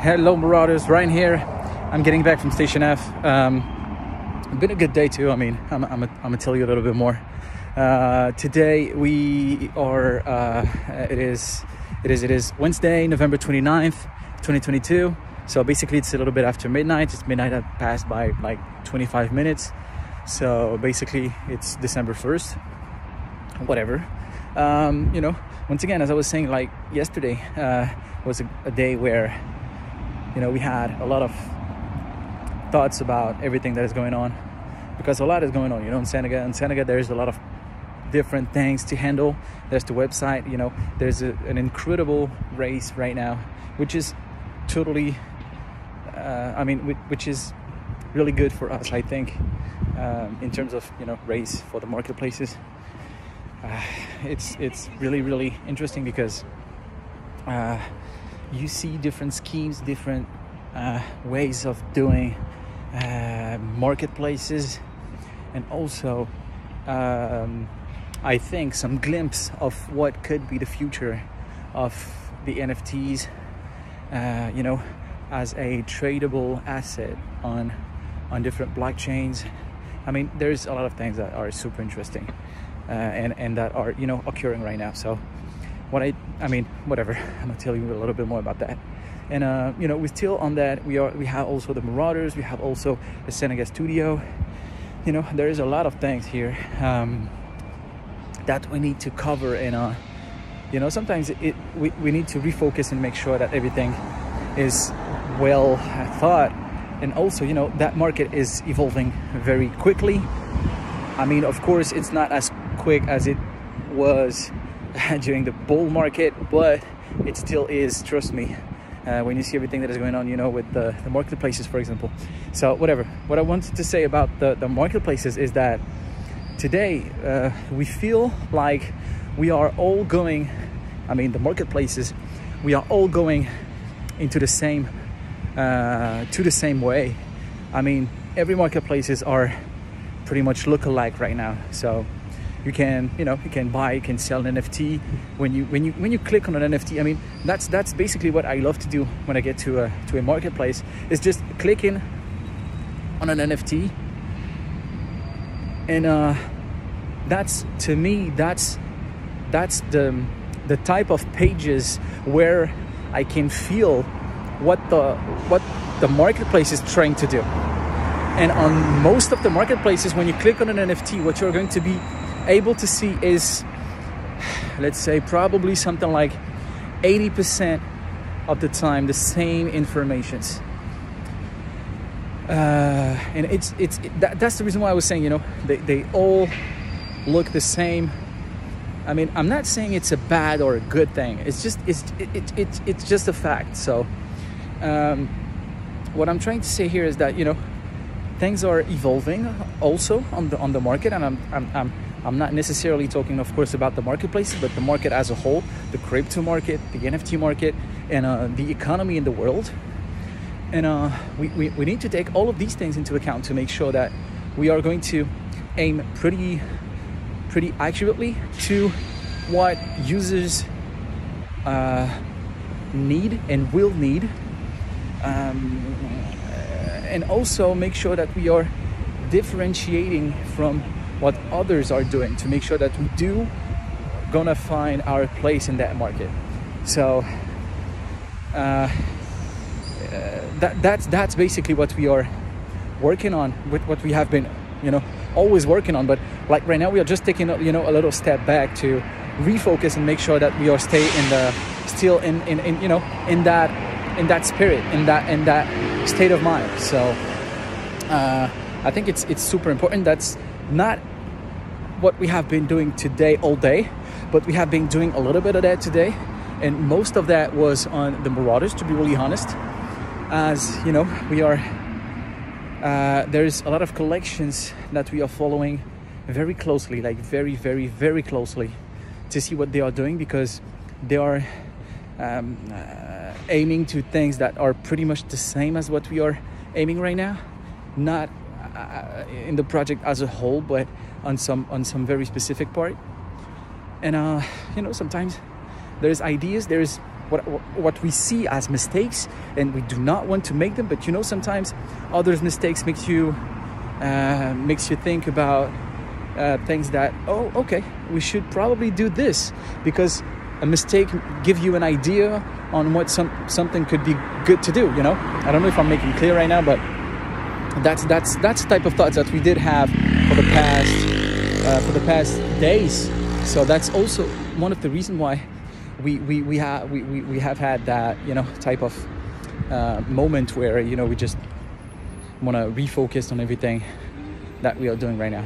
Hello Marauders, Ryan here. I'm getting back from Station F. It's been a good day too. I mean, I'm gonna tell you a little bit more. Today we are, it is Wednesday, November 29th, 2022. So basically it's a little bit after midnight. It's midnight had passed by like 25 minutes. So basically it's December 1st, whatever. You know, once again, as I was saying, like yesterday was a day where, you know, we had a lot of thoughts about everything that is going on, because a lot is going on, you know, in Senegal. In Senegal, there's a lot of different things to handle. There's the website, you know, there's an incredible race right now, which is totally, which is really good for us, I think, in terms of, you know, race for the marketplaces. It's really interesting because you see different schemes, different ways of doing marketplaces, and also I think some glimpse of what could be the future of the NFTs, you know, as a tradable asset on different blockchains. I mean, there's a lot of things that are super interesting and that are, you know, occurring right now. So whatever, I'm gonna tell you a little bit more about that. And you know, we're still on that. We have also the Marauders, we have also the Senegal studio. You know, there is a lot of things here that we need to cover, and you know, sometimes we need to refocus and make sure that everything is well thought. And also, you know, that market is evolving very quickly. I mean, of course, it's not as quick as it was during the bull market, but it still is, trust me, when you see everything that is going on, you know, with the marketplaces, for example. So whatever, what I wanted to say about the marketplaces is that today we feel like we are all going, I mean, the marketplaces, we are all going into the same to the same way. I mean, every marketplaces are pretty much look-alike right now. So you can, you know, you can buy, you can sell an NFT. When you click on an NFT, I mean, that's basically what I love to do when I get to a marketplace, is just clicking on an NFT. And that's, to me, that's the type of pages where I can feel what the marketplace is trying to do. And on most of the marketplaces, when you click on an NFT, what you're going to be able to see is, let's say, probably something like 80% of the time the same informations. And that's the reason why I was saying, you know, they all look the same. I mean, I'm not saying it's a bad or a good thing. It's just a fact. So what I'm trying to say here is that, you know, things are evolving also on the market, and I'm not necessarily talking, of course, about the marketplaces, but the market as a whole, the crypto market, the NFT market, and the economy in the world. And we need to take all of these things into account to make sure that we are going to aim pretty accurately to what users need and will need. And also make sure that we are differentiating from what others are doing, to make sure that we do gonna find our place in that market. So that's basically what we are working on, with what we have been, you know, always working on. But like right now, we are just taking, you know, a little step back to refocus and make sure that we are still in you know, in that spirit, in that state of mind. So I think it's super important. That's not what we have been doing today all day, but we have been doing a little bit of that today, and most of that was on the Marauders, to be really honest. As you know, we are there's a lot of collections that we are following very closely, like very closely, to see what they are doing, because they are aiming to things that are pretty much the same as what we are aiming right now, not in the project as a whole, but on some very specific part. And you know, sometimes there's ideas, there's what we see as mistakes, and we do not want to make them. But you know, sometimes others mistakes makes you think about things that, oh, okay, we should probably do this, because a mistake gives you an idea on what something could be good to do. You know, I don't know if I'm making clear right now, but that's the type of thoughts that we did have for the past days. So that's also one of the reasons why we have had that, you know, type of moment where, you know, we just want to refocus on everything that we are doing right now.